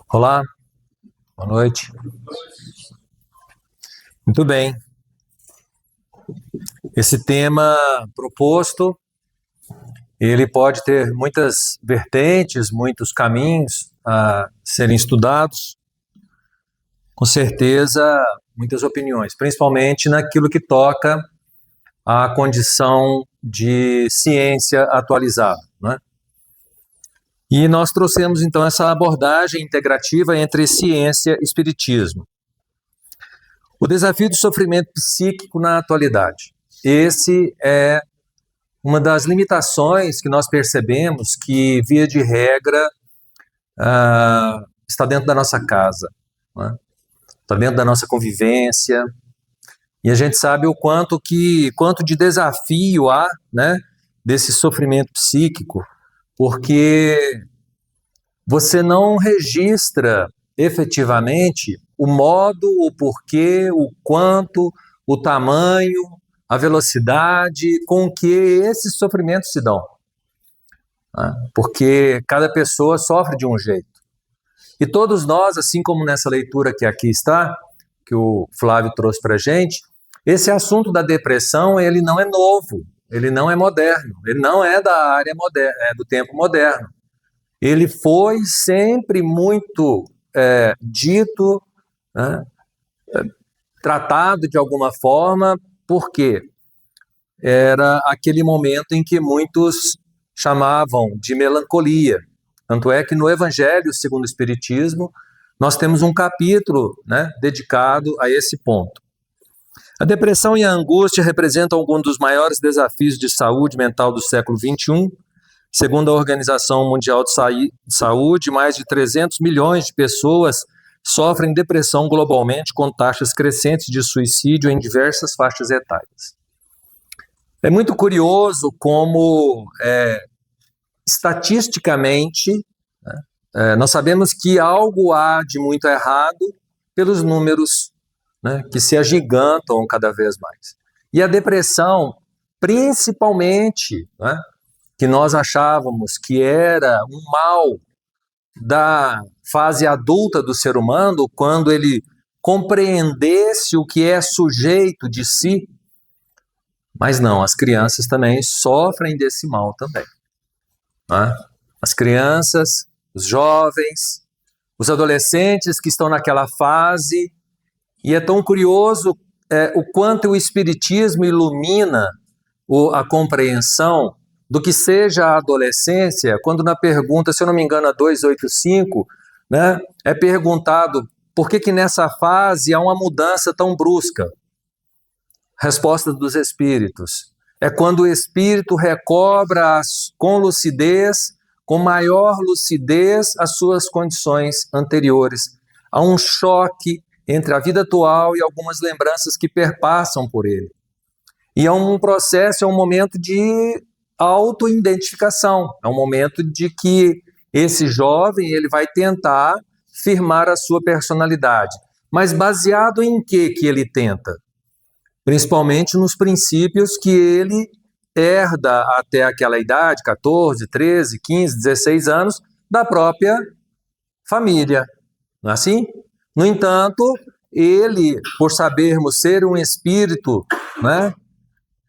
Olá, boa noite. Muito bem. Esse tema proposto, ele pode ter muitas vertentes, muitos caminhos a serem estudados, com certeza muitas opiniões, principalmente naquilo que toca à condição de ciência atualizada, né? E nós trouxemos então essa abordagem integrativa entre ciência e espiritismo. O desafio do sofrimento psíquico na atualidade. Esse é uma das limitações que nós percebemos que, via de regra, está dentro da nossa casa, né? Está dentro da nossa convivência, e a gente sabe o quanto de desafio há, né, desse sofrimento psíquico, porque você não registra efetivamente o modo, o porquê, o quanto, o tamanho, a velocidade com que esses sofrimentos se dão, né? Porque cada pessoa sofre de um jeito. E todos nós, assim como nessa leitura que aqui está, que o Flávio trouxe para a gente, esse assunto da depressão, ele não é novo, ele não é moderno, ele não é da área moderna, é do tempo moderno. Ele foi sempre muito dito, né, tratado de alguma forma, porque era aquele momento em que muitos chamavam de melancolia. Tanto é que no Evangelho segundo o Espiritismo, nós temos um capítulo, né, dedicado a esse ponto. A depressão e a angústia representam alguns dos maiores desafios de saúde mental do século XXI. Segundo a Organização Mundial de Saúde, mais de 300 milhões de pessoas sofrem depressão globalmente, com taxas crescentes de suicídio em diversas faixas etárias. É muito curioso como, estatisticamente, né, nós sabemos que algo há de muito errado pelos números, né, que se agigantam cada vez mais. E a depressão, principalmente, né, que nós achávamos que era um mal da fase adulta do ser humano, quando ele compreendesse o que é sujeito de si, mas não, as crianças também sofrem desse mal também, né? As crianças, os jovens, os adolescentes que estão naquela fase, e é tão curioso o quanto o Espiritismo ilumina a compreensão do que seja a adolescência, quando na pergunta, se eu não me engano, a 285, né, é perguntado por que nessa fase há uma mudança tão brusca. Resposta dos espíritos: é quando o espírito recobra com lucidez, com maior lucidez, as suas condições anteriores. Há um choque entre a vida atual e algumas lembranças que perpassam por ele. E é um processo, é um momento de autoidentificação, é um momento de que esse jovem ele vai tentar firmar a sua personalidade. Mas baseado em que ele tenta? Principalmente nos princípios que ele herda até aquela idade, 14, 13, 15, 16 anos, da própria família, não é assim? No entanto, ele, por sabermos ser um espírito, né,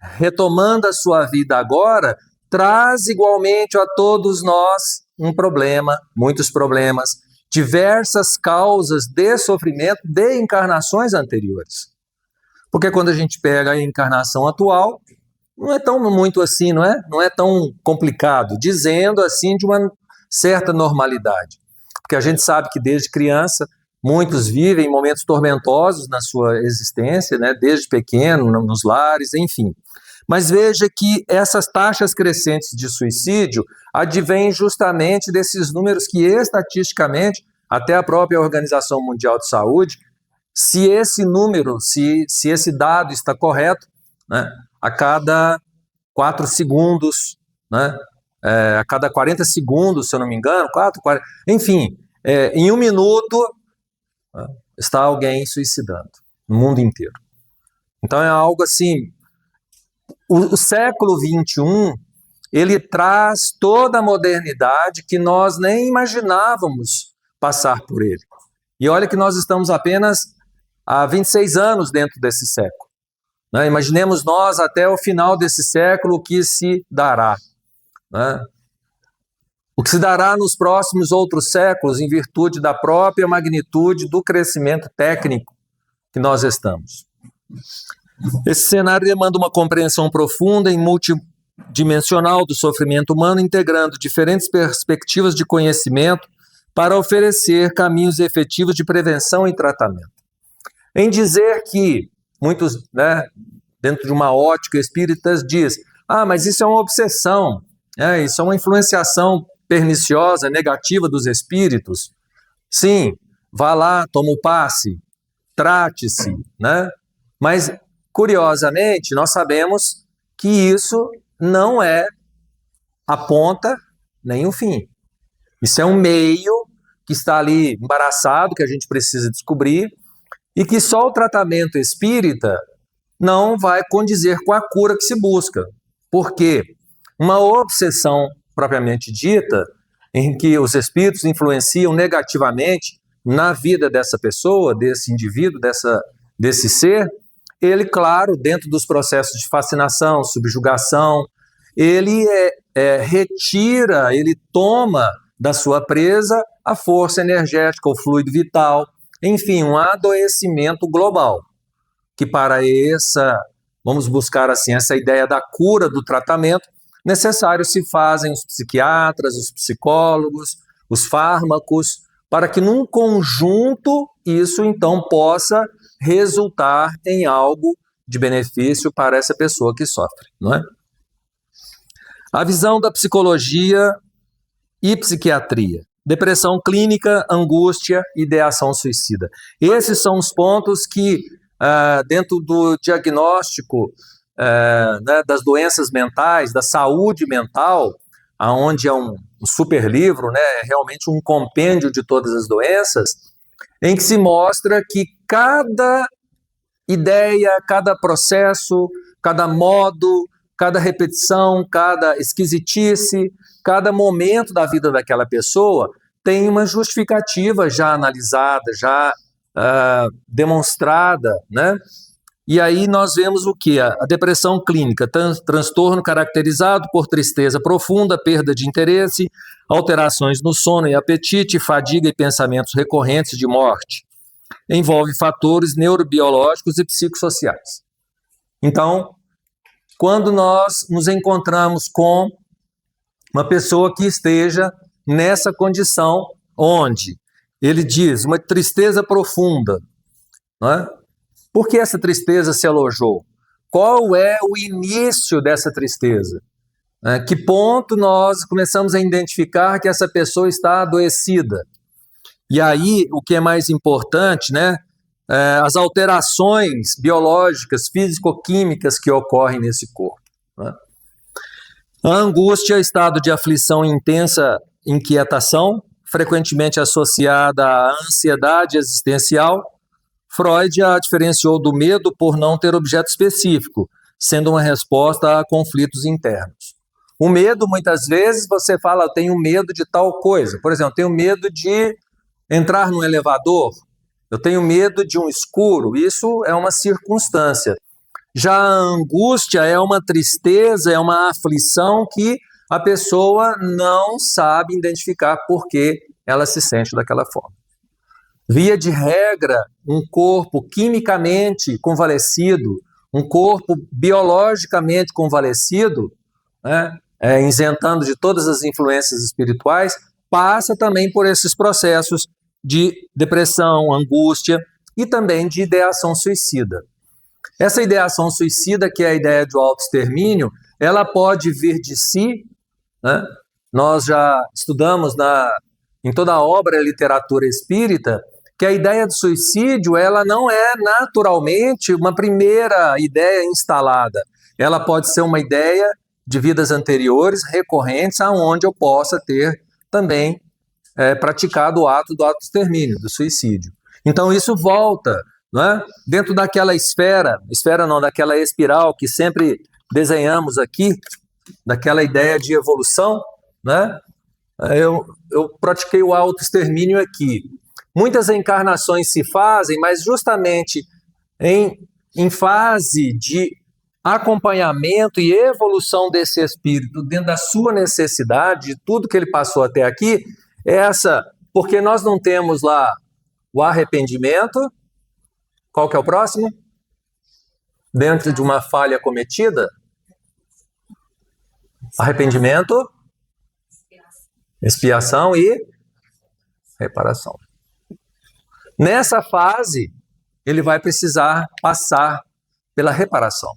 retomando a sua vida agora, traz igualmente a todos nós um problema, muitos problemas, diversas causas de sofrimento de encarnações anteriores. Porque quando a gente pega a encarnação atual, não é tão muito assim, não é? Não é tão complicado, dizendo assim de uma certa normalidade. Porque a gente sabe que desde criança, muitos vivem momentos tormentosos na sua existência, né? Desde pequeno, nos lares, enfim. Mas veja que essas taxas crescentes de suicídio advêm justamente desses números que estatisticamente, até a própria Organização Mundial de Saúde, se esse número, se esse dado está correto, né, a cada 4 segundos, né, a cada 40 segundos, se eu não me engano, 40, enfim, em 1 minuto, né, está alguém suicidando no mundo inteiro. Então é algo assim, o século XXI, ele traz toda a modernidade que nós nem imaginávamos passar por ele. E olha que nós estamos apenas há 26 anos dentro desse século, né? Imaginemos nós até o final desse século o que se dará, né? O que se dará nos próximos outros séculos em virtude da própria magnitude do crescimento técnico que nós estamos. Esse cenário demanda uma compreensão profunda e multidimensional do sofrimento humano, integrando diferentes perspectivas de conhecimento para oferecer caminhos efetivos de prevenção e tratamento. Em dizer que muitos, né, dentro de uma ótica espírita, diz: mas isso é uma obsessão, isso é uma influenciação perniciosa, negativa dos espíritos. Sim, vá lá, toma o passe, trate-se, né? Mas, curiosamente, nós sabemos que isso não é a ponta nem o fim. Isso é um meio que está ali embaraçado, que a gente precisa descobrir, e que só o tratamento espírita não vai condizer com a cura que se busca. Por quê? Uma obsessão propriamente dita, em que os espíritos influenciam negativamente na vida dessa pessoa, desse indivíduo, desse ser, ele, claro, dentro dos processos de fascinação, subjugação, ele retira, ele toma da sua presa a força energética, o fluido vital, enfim, um adoecimento global, que para vamos buscar assim, essa ideia da cura, do tratamento, necessário se fazem os psiquiatras, os psicólogos, os fármacos, para que num conjunto isso então possa resultar em algo de benefício para essa pessoa que sofre, não é? A visão da psicologia e psiquiatria. Depressão clínica, angústia, ideação suicida. Esses são os pontos que, dentro do diagnóstico né, das doenças mentais, da saúde mental, onde é um super livro, né, é realmente um compêndio de todas as doenças, em que se mostra que cada ideia, cada processo, cada modo, cada repetição, cada esquisitice, cada momento da vida daquela pessoa tem uma justificativa já analisada, já demonstrada, né? E aí nós vemos o que? A depressão clínica, transtorno caracterizado por tristeza profunda, perda de interesse, alterações no sono e apetite, fadiga e pensamentos recorrentes de morte. Envolve fatores neurobiológicos e psicossociais. Então, quando nós nos encontramos com uma pessoa que esteja nessa condição, onde ele diz uma tristeza profunda, não é? Por que essa tristeza se alojou? Qual é o início dessa tristeza? Que ponto nós começamos a identificar que essa pessoa está adoecida? E aí, o que é mais importante, né? As alterações biológicas, físico-químicas que ocorrem nesse corpo, né? A angústia, estado de aflição e intensa inquietação, frequentemente associada à ansiedade existencial. Freud a diferenciou do medo por não ter objeto específico, sendo uma resposta a conflitos internos. O medo, muitas vezes, você fala, eu tenho medo de tal coisa. Por exemplo, eu tenho medo de entrar num elevador, eu tenho medo de um escuro, isso é uma circunstância. Já a angústia é uma tristeza, é uma aflição que a pessoa não sabe identificar por que ela se sente daquela forma. Via de regra, um corpo quimicamente convalescido, um corpo biologicamente convalescido, né, isentando de todas as influências espirituais, passa também por esses processos de depressão, angústia e também de ideação suicida. Essa ideação suicida, que é a ideia do autoextermínio, ela pode vir de si, né? Nós já estudamos em toda a obra e literatura espírita que a ideia do suicídio, ela não é naturalmente uma primeira ideia instalada. Ela pode ser uma ideia de vidas anteriores, recorrentes, aonde eu possa ter também praticado o ato do autoextermínio, do suicídio. Então isso volta, não é? Dentro daquela daquela espiral que sempre desenhamos aqui, daquela ideia de evolução, né? Eu pratiquei o autoextermínio aqui. Muitas reencarnações se fazem, mas justamente em fase de acompanhamento e evolução desse espírito dentro da sua necessidade, de tudo que ele passou até aqui, porque nós não temos lá o arrependimento. Qual que é o próximo? Dentro de uma falha cometida? Arrependimento, expiação e reparação. Nessa fase, ele vai precisar passar pela reparação.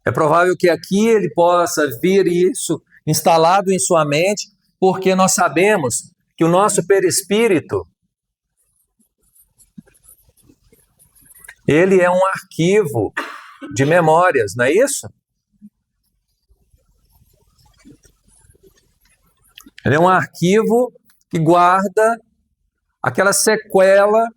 É provável que aqui ele possa vir isso instalado em sua mente, porque nós sabemos que o nosso perispírito, ele é um arquivo de memórias, não é isso? Ele é um arquivo que guarda aquela sequela,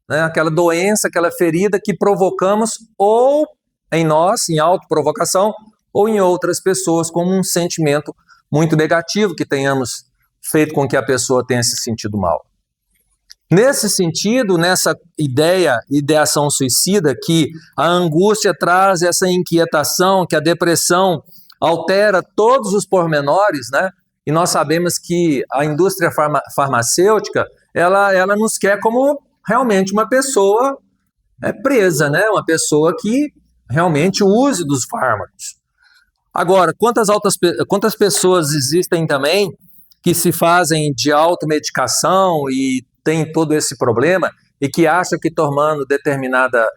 né, aquela doença, aquela ferida que provocamos ou em nós, em autoprovocação, ou em outras pessoas, como um sentimento muito negativo que tenhamos feito com que a pessoa tenha se sentido mal. Nesse sentido, nessa ideação suicida, que a angústia traz essa inquietação, que a depressão altera todos os pormenores, né? E nós sabemos que a indústria farmacêutica, ela nos quer como realmente uma pessoa presa, né? Uma pessoa que realmente use dos fármacos. Agora, quantas pessoas existem também que se fazem de automedicação e tem todo esse problema e que acha que tomando determinada...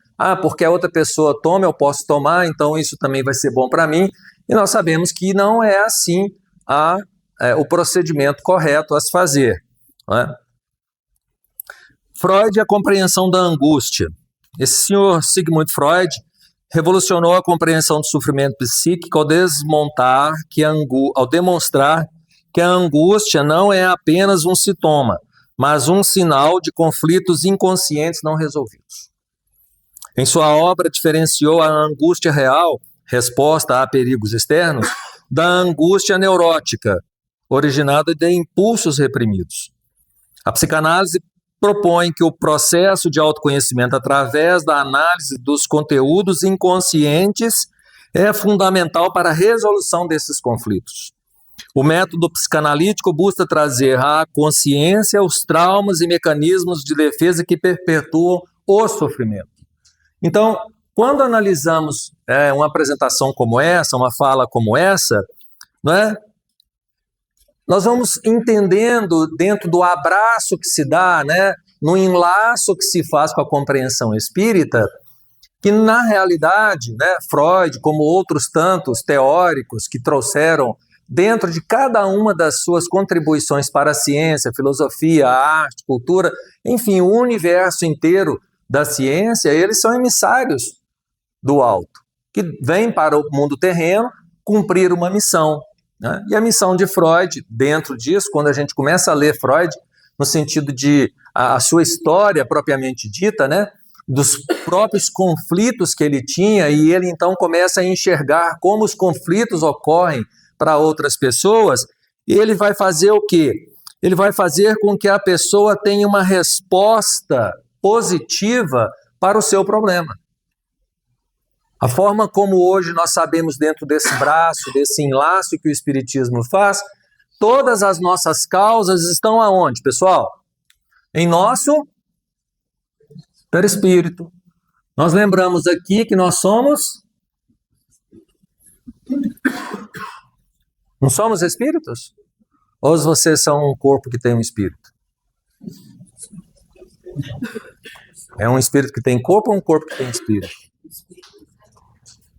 porque a outra pessoa toma, eu posso tomar, então isso também vai ser bom para mim. E nós sabemos que não é assim o procedimento correto a se fazer. Não é? Freud e a compreensão da angústia. Esse senhor Sigmund Freud revolucionou a compreensão do sofrimento psíquico ao demonstrar que a angústia não é apenas um sintoma, mas um sinal de conflitos inconscientes não resolvidos. Em sua obra, diferenciou a angústia real, resposta a perigos externos, da angústia neurótica, originada de impulsos reprimidos. A psicanálise propõe que o processo de autoconhecimento através da análise dos conteúdos inconscientes é fundamental para a resolução desses conflitos. O método psicanalítico busca trazer à consciência os traumas e mecanismos de defesa que perpetuam o sofrimento. Então, quando analisamos uma apresentação como essa, uma fala como essa, não é? Nós vamos entendendo dentro do abraço que se dá, né, no enlaço que se faz com a compreensão espírita, que na realidade, né, Freud, como outros tantos teóricos que trouxeram dentro de cada uma das suas contribuições para a ciência, filosofia, a arte, cultura, enfim, o universo inteiro da ciência, eles são emissários do alto, que vêm para o mundo terreno cumprir uma missão. Né? E a missão de Freud, dentro disso, quando a gente começa a ler Freud, no sentido de a sua história propriamente dita, né, dos próprios conflitos que ele tinha, e ele então começa a enxergar como os conflitos ocorrem para outras pessoas, e ele vai fazer o quê? Ele vai fazer com que a pessoa tenha uma resposta positiva para o seu problema. A forma como hoje nós sabemos dentro desse braço, desse enlaço que o Espiritismo faz, todas as nossas causas estão aonde, pessoal? Em nosso perispírito. Nós lembramos aqui que nós somos... Não somos espíritos? Ou vocês são um corpo que tem um espírito? É um espírito que tem corpo ou um corpo que tem espírito?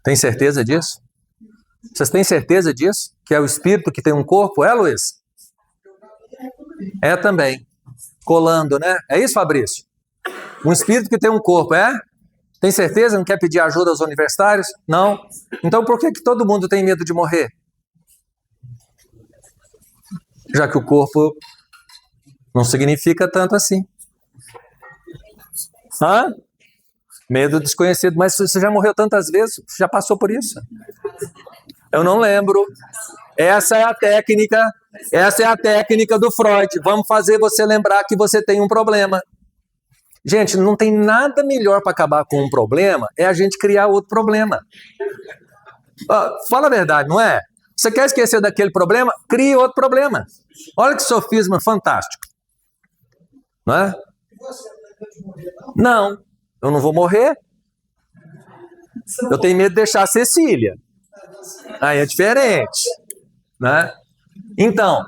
Tem certeza disso? Vocês têm certeza disso? Que é o espírito que tem um corpo? É, Luiz? É também. Colando, né? É isso, Fabrício? Um espírito que tem um corpo, é? Tem certeza? Não quer pedir ajuda aos universitários? Não? Então por que todo mundo tem medo de morrer? Já que o corpo não significa tanto assim. Medo desconhecido. Mas você já morreu tantas vezes? Você já passou por isso? Eu não lembro. Essa é a técnica Essa é a técnica do Freud. Vamos fazer você lembrar que você tem um problema. Gente, não tem nada melhor para acabar com um problema, é a gente criar outro problema. Fala a verdade, não é? Você quer esquecer daquele problema? Crie outro problema. Olha que sofisma fantástico. Não é? Não, eu não vou morrer. Eu tenho medo de deixar a Cecília. Aí é diferente. Né? Então,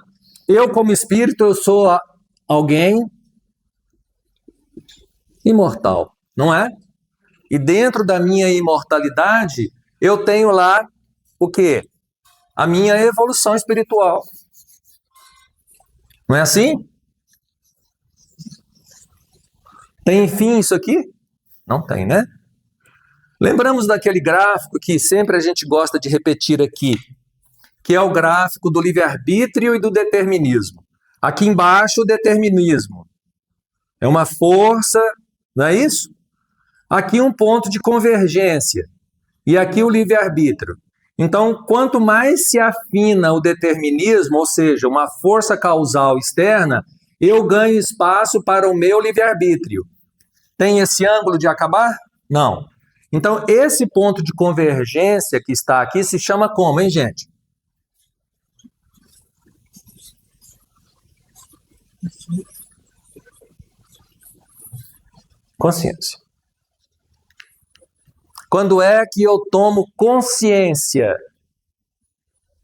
eu como espírito, eu sou alguém imortal, não é? E dentro da minha imortalidade, eu tenho lá o quê? A minha evolução espiritual. Não é assim? Tem fim isso aqui? Não tem, né? Lembramos daquele gráfico que sempre a gente gosta de repetir aqui, que é o gráfico do livre-arbítrio e do determinismo. Aqui embaixo, o determinismo. É uma força, não é isso? Aqui um ponto de convergência. E aqui o livre-arbítrio. Então, quanto mais se afina o determinismo, ou seja, uma força causal externa, eu ganho espaço para o meu livre-arbítrio. Tem esse ângulo de acabar? Não. Então, esse ponto de convergência que está aqui se chama como, hein, gente? Consciência. Quando é que eu tomo consciência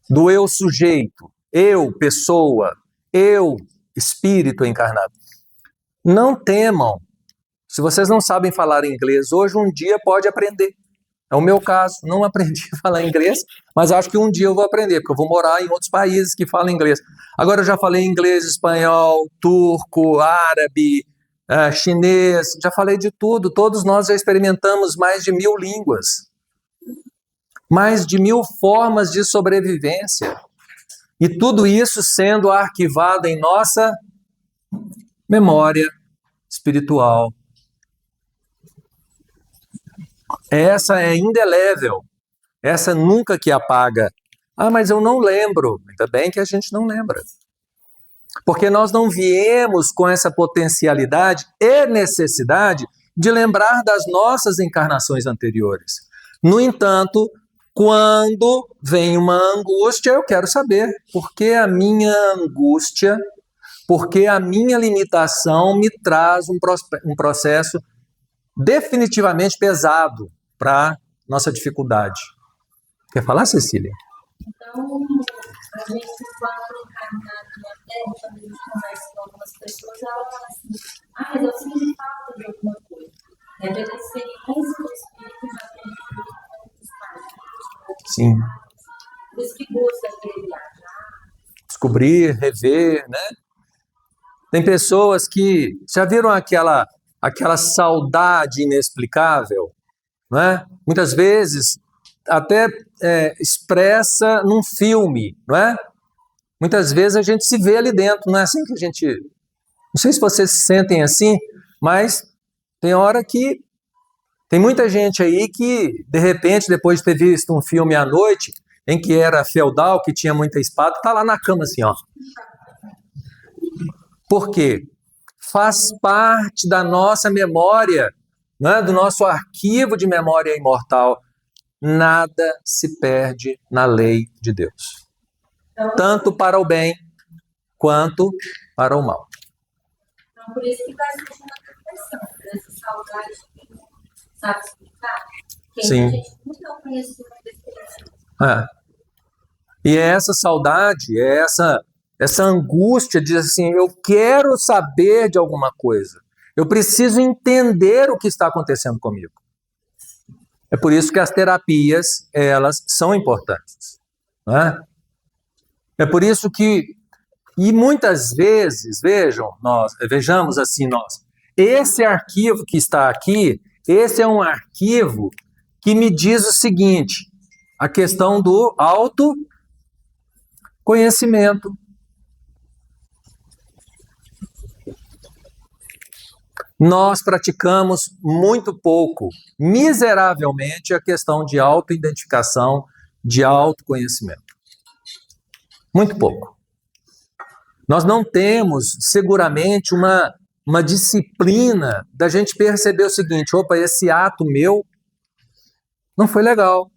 do eu sujeito, eu pessoa, eu espírito encarnado? Não temam. Se vocês não sabem falar inglês hoje, um dia pode aprender. É o meu caso, não aprendi a falar inglês, mas acho que um dia eu vou aprender, porque eu vou morar em outros países que falam inglês. Agora eu já falei inglês, espanhol, turco, árabe, chinês, já falei de tudo. Todos nós já experimentamos mais de 1000 línguas. Mais de 1000 formas de sobrevivência. E tudo isso sendo arquivado em nossa memória espiritual. Essa é indelével. Essa nunca que apaga. Mas eu não lembro. Ainda bem que a gente não lembra. Porque nós não viemos com essa potencialidade e necessidade de lembrar das nossas encarnações anteriores. No entanto, quando vem uma angústia, eu quero saber por que a minha angústia, por que a minha limitação me traz um processo definitivamente pesado para nossa dificuldade. Quer falar, Cecília? Então, a gente, quando encarnar na Terra, quando a gente conversa com algumas pessoas, ela fala assim, mas eu sinto falta de alguma coisa. Pela experiência do Espírito já tem muitos pais. Sim. Por isso que busca viajar. Descobrir, rever, né? Tem pessoas que já viram aquela saudade inexplicável, não é? Muitas vezes até expressa num filme, não é? Muitas vezes a gente se vê ali dentro, não é assim que a gente... Não sei se vocês se sentem assim, mas tem hora que... Tem muita gente aí que, de repente, depois de ter visto um filme à noite, em que era feudal, que tinha muita espada, está lá na cama assim, ó. Por quê? Faz parte da nossa memória, né, do nosso arquivo de memória imortal. Nada se perde na lei de Deus. Tanto para o bem, quanto para o mal. Então, por isso que vai surgindo a depressão, por essa saudade que não sabe explicar. Porque Sim. a gente não conhece uma depressão. E é essa saudade, é essa angústia de assim, eu quero saber de alguma coisa. Eu preciso entender o que está acontecendo comigo. É por isso que as terapias, elas são importantes. Não é? É por isso que, e muitas vezes, vejamos assim nós, esse arquivo que está aqui, esse é um arquivo que me diz o seguinte, a questão do autoconhecimento. Nós praticamos muito pouco, miseravelmente, a questão de autoidentificação, de autoconhecimento. Muito pouco. Nós não temos, seguramente, uma disciplina da gente perceber o seguinte: opa, esse ato meu não foi legal. O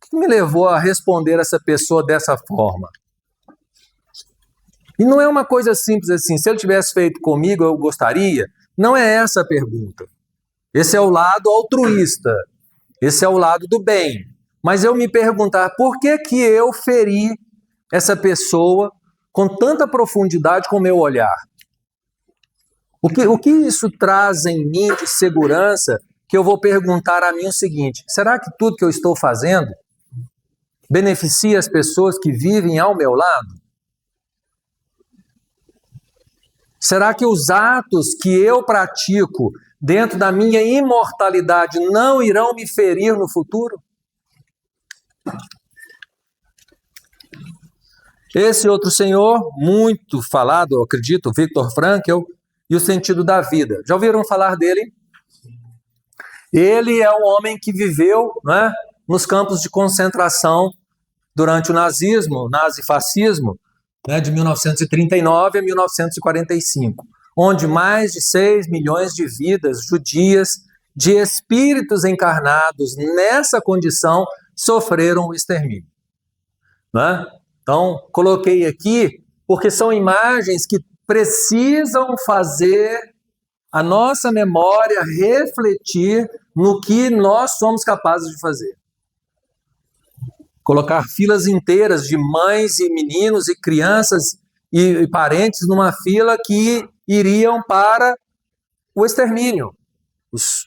que me levou a responder essa pessoa dessa forma? E não é uma coisa simples assim, se ele tivesse feito comigo, eu gostaria. Não é essa a pergunta. Esse é o lado altruísta, esse é o lado do bem. Mas eu me perguntar, por que que eu feri essa pessoa com tanta profundidade com o meu olhar? O que isso traz em mim de segurança, que eu vou perguntar a mim o seguinte: será que tudo que eu estou fazendo beneficia as pessoas que vivem ao meu lado? Será que os atos que eu pratico dentro da minha imortalidade não irão me ferir no futuro? Esse outro senhor, muito falado, eu acredito, Viktor Frankl, e o sentido da vida. Já ouviram falar dele? Ele é um homem que viveu, né, nos campos de concentração durante o nazismo, nazifascismo, né, de 1939 a 1945, onde mais de 6 milhões de vidas judias, de espíritos encarnados nessa condição, sofreram o extermínio. Né? Então, coloquei aqui porque são imagens que precisam fazer a nossa memória refletir no que nós somos capazes de fazer. Colocar filas inteiras de mães e meninos e crianças e parentes numa fila que iriam para o extermínio. Os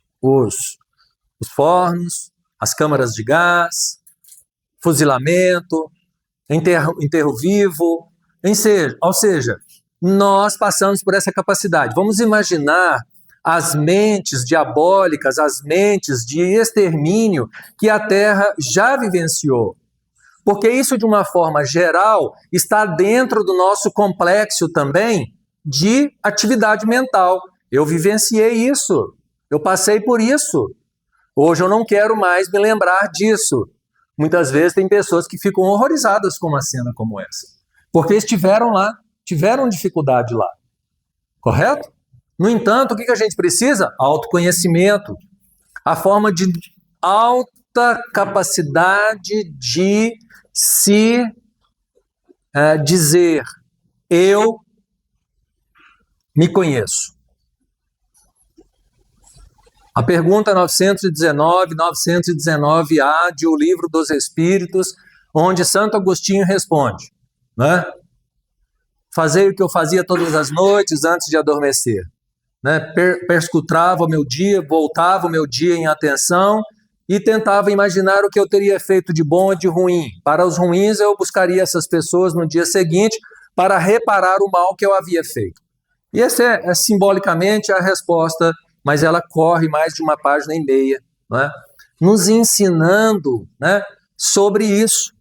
fornos, as câmaras de gás, fuzilamento, enterro vivo, ou seja, nós passamos por essa capacidade. Vamos imaginar as mentes diabólicas, as mentes de extermínio que a Terra já vivenciou. Porque isso, de uma forma geral, está dentro do nosso complexo também de atividade mental. Eu vivenciei isso, eu passei por isso. Hoje eu não quero mais me lembrar disso. Muitas vezes tem pessoas que ficam horrorizadas com uma cena como essa, porque estiveram lá, tiveram dificuldade lá. Correto? No entanto, o que a gente precisa? Autoconhecimento. A forma de alta capacidade de se dizer: eu me conheço. A pergunta 919A de O Livro dos Espíritos, onde Santo Agostinho responde, né? Fazei o que eu fazia todas as noites antes de adormecer. Né? Perscrutava o meu dia, voltava o meu dia em atenção e tentava imaginar o que eu teria feito de bom e de ruim. Para os ruins, eu buscaria essas pessoas no dia seguinte para reparar o mal que eu havia feito. E essa é simbolicamente a resposta, mas ela corre mais de uma página e meia, né? Nos ensinando, né, sobre isso.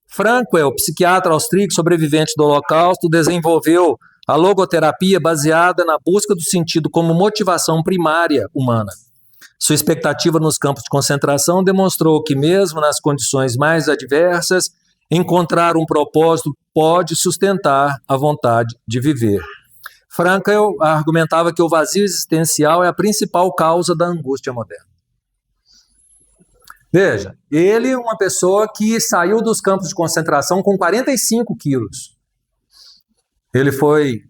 Frankl, psiquiatra austríaco sobrevivente do Holocausto, desenvolveu a logoterapia baseada na busca do sentido como motivação primária humana. Sua expectativa nos campos de concentração demonstrou que, mesmo nas condições mais adversas, encontrar um propósito pode sustentar a vontade de viver. Frankl argumentava que o vazio existencial é a principal causa da angústia moderna. Veja, ele é uma pessoa que saiu dos campos de concentração com 45 quilos. Ele foi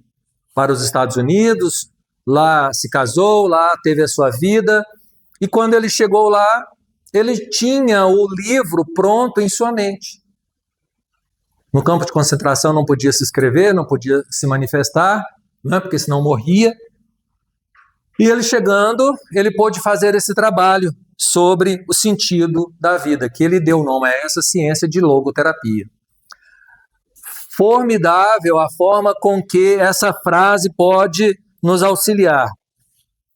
para os Estados Unidos, lá se casou, lá teve a sua vida, e quando ele chegou lá, ele tinha o livro pronto em sua mente. No campo de concentração não podia se escrever, não podia se manifestar, né, porque senão morria. E ele chegando, ele pôde fazer esse trabalho sobre o sentido da vida, que ele deu nome a essa ciência de logoterapia. Formidável a forma com que essa frase pode nos auxiliar.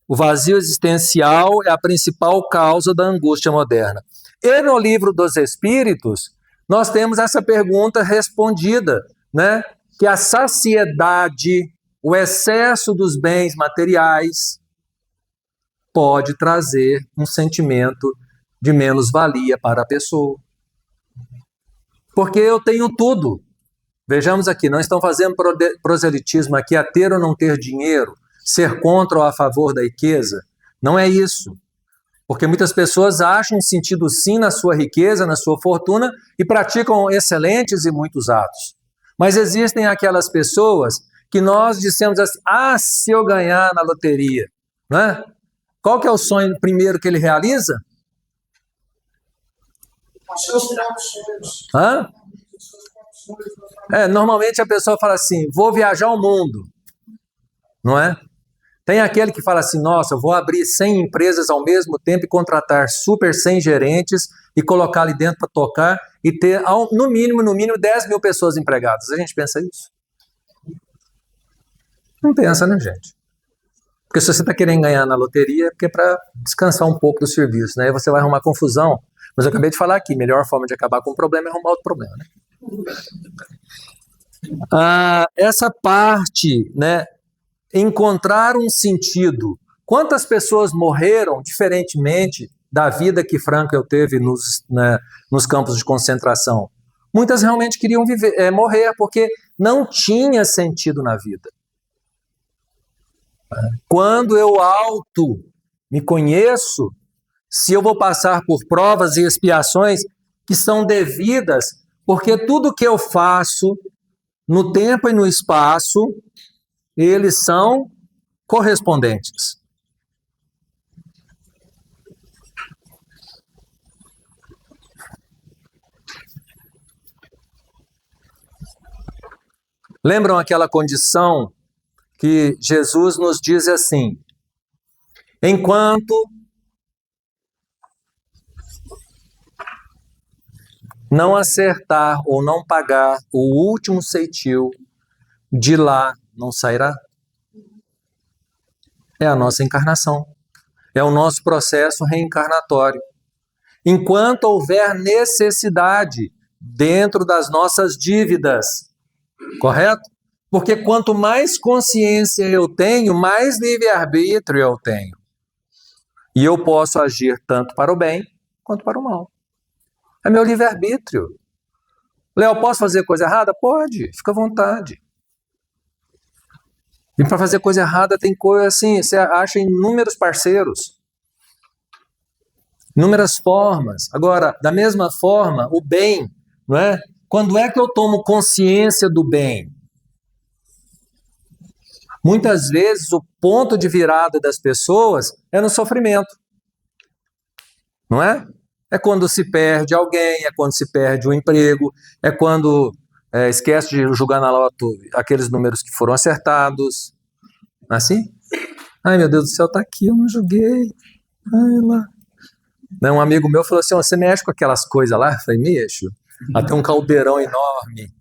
O vazio existencial é a principal causa da angústia moderna. E no Livro dos Espíritos, nós temos essa pergunta respondida, né? Que a saciedade, o excesso dos bens materiais, pode trazer um sentimento de menos-valia para a pessoa. Porque eu tenho tudo. Vejamos aqui, não estão fazendo proselitismo aqui a ter ou não ter dinheiro, ser contra ou a favor da riqueza. Não é isso. Porque muitas pessoas acham sentido sim na sua riqueza, na sua fortuna e praticam excelentes e muitos atos. Mas existem aquelas pessoas que nós dissemos assim, se eu ganhar na loteria, né? Qual que é o sonho primeiro que ele realiza? Hã? Normalmente a pessoa fala assim, vou viajar o mundo, não é? Tem aquele que fala assim, nossa, eu vou abrir 100 empresas ao mesmo tempo e contratar super 100 gerentes e colocar ali dentro para tocar e ter, no mínimo, 10 mil pessoas empregadas. A gente pensa isso? Não pensa, né, gente? Porque se você está querendo ganhar na loteria, é porque é para descansar um pouco do serviço, né? Aí você vai arrumar confusão. Mas eu acabei de falar aqui, melhor forma de acabar com um problema é arrumar outro problema, né? Essa parte, né? Encontrar um sentido. Quantas pessoas morreram diferentemente da vida que Frankl teve nos campos de concentração? Muitas realmente queriam morrer porque não tinha sentido na vida. Quando eu me conheço, se eu vou passar por provas e expiações que são devidas, porque tudo que eu faço no tempo e no espaço, eles são correspondentes. Lembram aquela condição que Jesus nos diz assim, enquanto não acertar ou não pagar o último ceitil, de lá não sairá? É a nossa encarnação. É o nosso processo reencarnatório. Enquanto houver necessidade dentro das nossas dívidas, correto? Porque quanto mais consciência eu tenho, mais livre-arbítrio eu tenho. E eu posso agir tanto para o bem quanto para o mal. É meu livre-arbítrio. Léo, posso fazer coisa errada? Pode, fica à vontade. E para fazer coisa errada tem coisa assim, você acha inúmeros parceiros, inúmeras formas. Agora, da mesma forma, o bem, não é? Quando é que eu tomo consciência do bem? Muitas vezes o ponto de virada das pessoas é no sofrimento, não é? É quando se perde alguém, é quando se perde um emprego, é quando esquece de jogar na loto aqueles números que foram acertados. Assim? Ai, meu Deus do céu, tá aqui, eu não joguei. Ai, lá. Um amigo meu falou assim, você mexe com aquelas coisas lá? Eu falei, mexo. Tem um caldeirão enorme.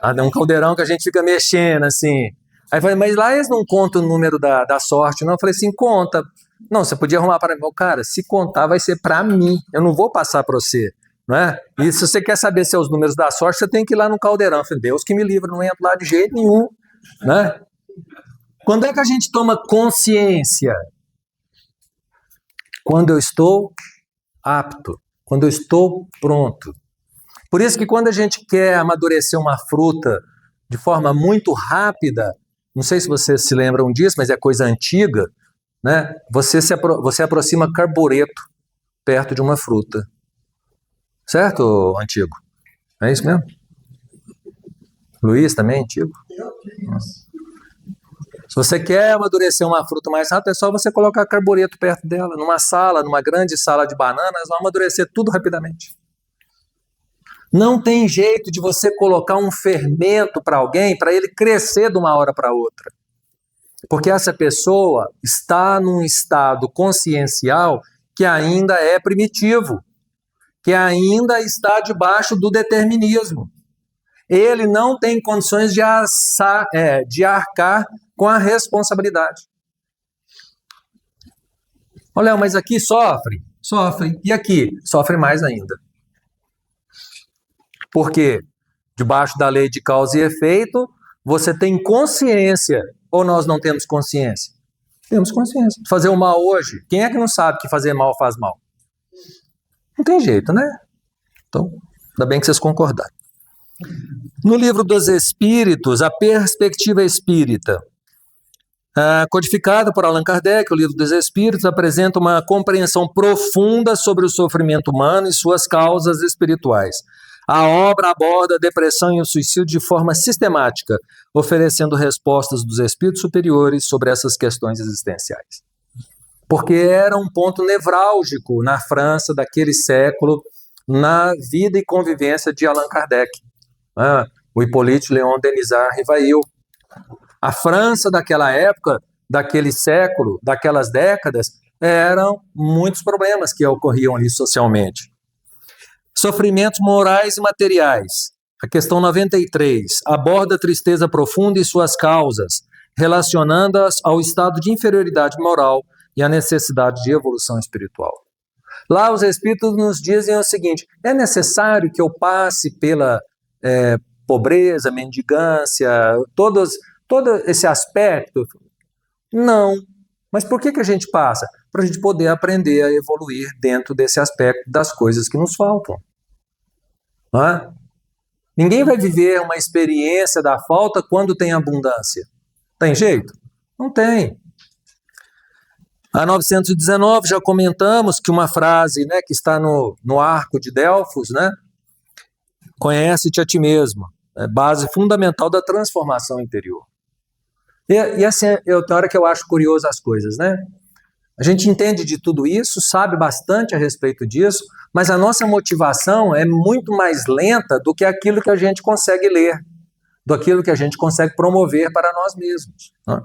Tem um caldeirão que a gente fica mexendo, assim. Aí eu falei, mas lá eles não contam o número da sorte, não? Eu falei assim, conta. Não, você podia arrumar para mim. Cara, se contar vai ser para mim. Eu não vou passar para você. Não é? E se você quer saber seus números da sorte, você tem que ir lá no caldeirão. Eu falei, Deus que me livre, não entro lá de jeito nenhum. Né? Quando é que a gente toma consciência? Quando eu estou apto, quando eu estou pronto. Por isso que quando a gente quer amadurecer uma fruta de forma muito rápida, não sei se vocês se lembram disso, mas é coisa antiga, né? Você aproxima carbureto perto de uma fruta. Certo, antigo? É isso mesmo? Luiz também, antigo? Se você quer amadurecer uma fruta mais rápido, é só você colocar carbureto perto dela, numa sala, numa grande sala de bananas, vai amadurecer tudo rapidamente. Não tem jeito de você colocar um fermento para alguém, para ele crescer de uma hora para outra. Porque essa pessoa está num estado consciencial que ainda é primitivo, que ainda está debaixo do determinismo. Ele não tem condições de arcar com a responsabilidade. Olha, mas aqui sofre. E aqui sofre mais ainda. Porque debaixo da lei de causa e efeito, você tem consciência, ou nós não temos consciência? Temos consciência. Fazer o mal hoje, quem é que não sabe que fazer mal faz mal? Não tem jeito, né? Então, ainda bem que vocês concordaram. No Livro dos Espíritos, a perspectiva espírita, codificada por Allan Kardec, o Livro dos Espíritos, apresenta uma compreensão profunda sobre o sofrimento humano e suas causas espirituais. A obra aborda a depressão e o suicídio de forma sistemática, oferecendo respostas dos espíritos superiores sobre essas questões existenciais. Porque era um ponto nevrálgico na França daquele século, na vida e convivência de Allan Kardec, o Hippolyte Léon Denisard Rivail. A França daquela época, daquele século, daquelas décadas, eram muitos problemas que ocorriam ali socialmente. Sofrimentos morais e materiais. A questão 93 aborda a tristeza profunda e suas causas, relacionando-as ao estado de inferioridade moral e à necessidade de evolução espiritual. Lá os espíritos nos dizem o seguinte: é necessário que eu passe pela pobreza, mendigância, todo esse aspecto? Não. Mas por que a gente passa? Para a gente poder aprender a evoluir dentro desse aspecto das coisas que nos faltam. Não é? Ninguém vai viver uma experiência da falta quando tem abundância. Tem jeito? Não tem. A 919, já comentamos que uma frase, né, que está no Arco de Delfos, né, conhece-te a ti mesmo, é base fundamental da transformação interior. E assim, tem hora que eu acho curioso as coisas, né? A gente entende de tudo isso, sabe bastante a respeito disso, mas a nossa motivação é muito mais lenta do que aquilo que a gente consegue ler, do aquilo que a gente consegue promover para nós mesmos. Né?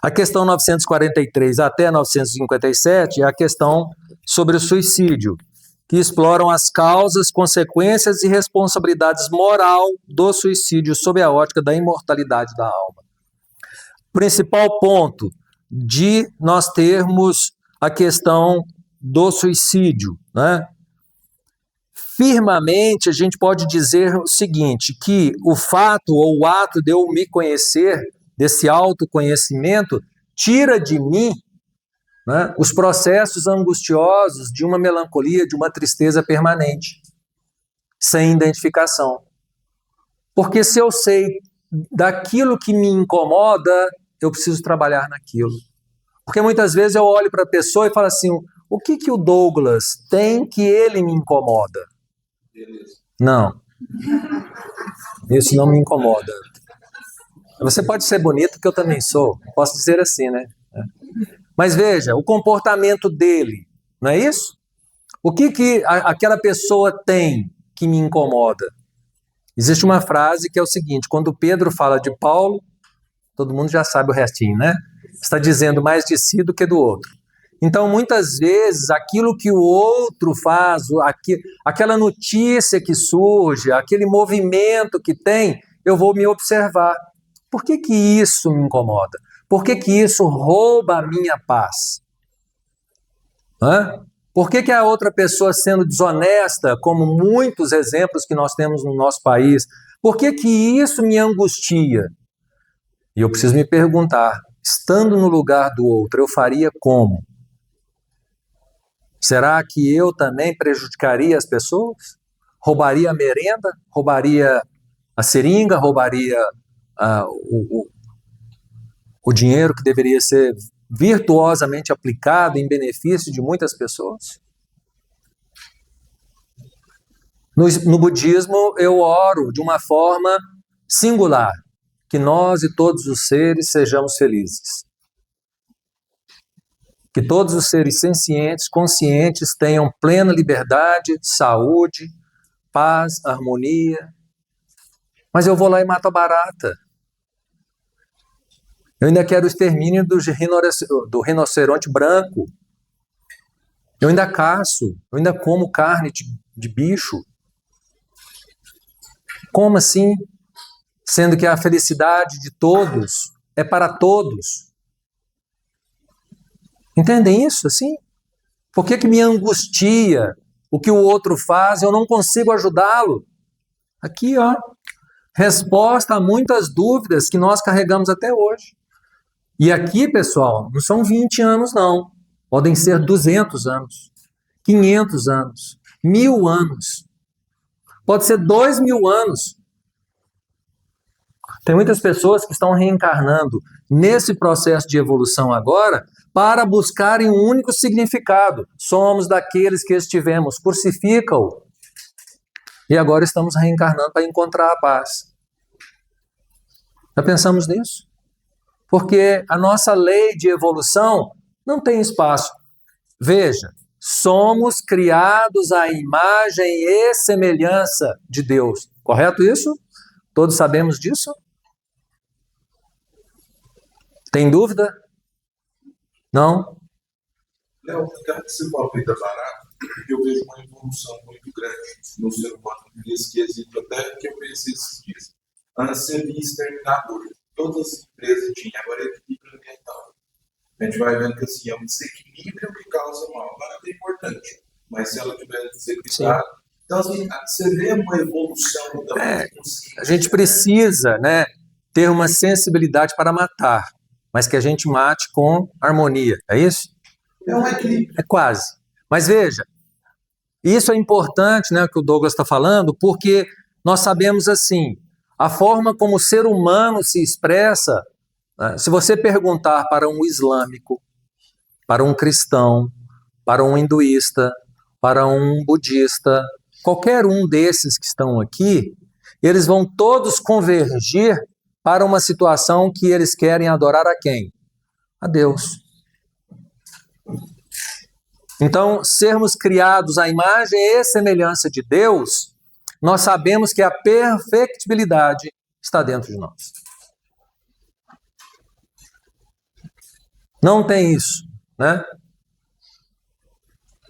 A questão 943 até 957 é a questão sobre o suicídio, que exploram as causas, consequências e responsabilidades moral do suicídio sob a ótica da imortalidade da alma. Principal ponto de nós termos a questão do suicídio, né? Firmemente a gente pode dizer o seguinte, que o fato ou o ato de eu me conhecer, desse autoconhecimento, tira de mim, né, os processos angustiosos de uma melancolia, de uma tristeza permanente, sem identificação. Porque se eu sei daquilo que me incomoda, eu preciso trabalhar naquilo. Porque muitas vezes eu olho para a pessoa e falo assim, o que o Douglas tem que ele me incomoda? Beleza. Não. Isso não me incomoda. Você pode ser bonito, que eu também sou. Posso dizer assim, né? Mas veja, o comportamento dele, não é isso? O que aquela pessoa tem que me incomoda? Existe uma frase que é o seguinte, quando Pedro fala de Paulo, todo mundo já sabe o restinho, né? Está dizendo mais de si do que do outro. Então, muitas vezes, aquilo que o outro faz, aquela notícia que surge, aquele movimento que tem, eu vou me observar. Por que isso me incomoda? Por que isso rouba a minha paz? Por que a outra pessoa sendo desonesta, como muitos exemplos que nós temos no nosso país, por que isso me angustia? E eu preciso me perguntar, estando no lugar do outro, eu faria como? Será que eu também prejudicaria as pessoas? Roubaria a merenda? Roubaria a seringa? Roubaria o dinheiro que deveria ser virtuosamente aplicado em benefício de muitas pessoas? No budismo, eu oro de uma forma singular, que nós e todos os seres sejamos felizes. Que todos os seres sencientes, conscientes, tenham plena liberdade, saúde, paz, harmonia. Mas eu vou lá e mato a barata. Eu ainda quero o extermínio do rinoceronte branco. Eu ainda caço, eu ainda como carne de bicho. Como assim? Sendo que a felicidade de todos é para todos. Entendem isso assim? Por que me angustia o que o outro faz e eu não consigo ajudá-lo? Aqui, ó, resposta a muitas dúvidas que nós carregamos até hoje. E aqui, pessoal, não são 20 anos, não. Podem ser 200 anos, 500 anos, 1000 anos. Pode ser 2000 anos. Tem muitas pessoas que estão reencarnando nesse processo de evolução agora para buscarem um único significado. Somos daqueles que estivemos, crucifica-o. E agora estamos reencarnando para encontrar a paz. Já pensamos nisso? Porque a nossa lei de evolução não tem espaço. Veja, somos criados à imagem e semelhança de Deus. Correto isso? Todos sabemos disso? Tem dúvida? Não? Léo, esse palpite é barato, eu vejo uma evolução muito grande no ser humano nesse quesito, até que eu pensei esses dias. Antes seria exterminador, todas as empresas tinham, agora é equilíbrio ambiental. A gente vai vendo que assim, é um desequilíbrio que causa mal. Nada é importante, mas se ela tiver desequilibrado. Então, assim, você vê uma evolução da consciência. A gente precisa, né, ter uma sensibilidade para matar, mas que a gente mate com harmonia, é isso? É um equilíbrio. É quase. Mas veja, isso é importante, né, que o Douglas está falando, porque nós sabemos assim, a forma como o ser humano se expressa, né, se você perguntar para um islâmico, para um cristão, para um hinduísta, para um budista, qualquer um desses que estão aqui, eles vão todos convergir para uma situação que eles querem adorar a quem? A Deus. Então, sermos criados à imagem e semelhança de Deus, nós sabemos que a perfectibilidade está dentro de nós. Não tem isso, né?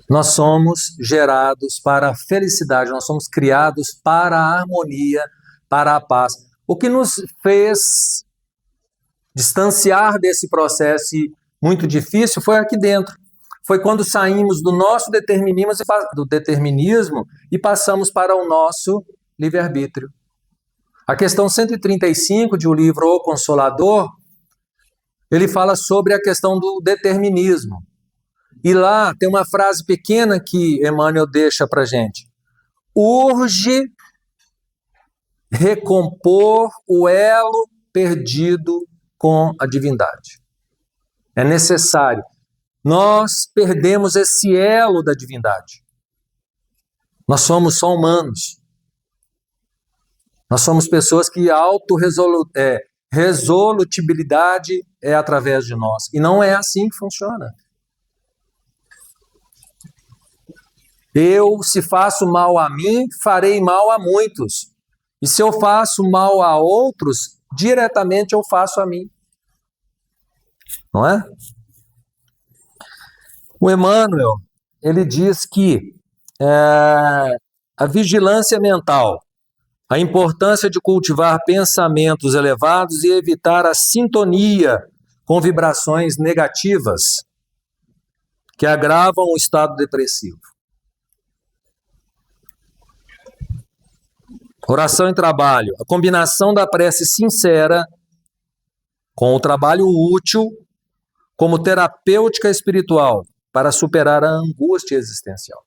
Nós somos gerados para a felicidade, nós somos criados para a harmonia, para a paz. O que nos fez distanciar desse processo muito difícil foi aqui dentro. Foi quando saímos do nosso determinismo e passamos para o nosso livre-arbítrio. A questão 135 de o livro O Consolador, ele fala sobre a questão do determinismo. E lá tem uma frase pequena que Emmanuel deixa para a gente. Urge recompor o elo perdido com a divindade. É necessário. Nós perdemos esse elo da divindade. Nós somos só humanos. Nós somos pessoas que resolutibilidade é através de nós. E não é assim que funciona. Eu, se faço mal a mim, farei mal a muitos. E se eu faço mal a outros, diretamente eu faço a mim. Não é? O Emmanuel, ele diz que a vigilância mental, a importância de cultivar pensamentos elevados e evitar a sintonia com vibrações negativas que agravam o estado depressivo. Oração e trabalho. A combinação da prece sincera com o trabalho útil como terapêutica espiritual para superar a angústia existencial.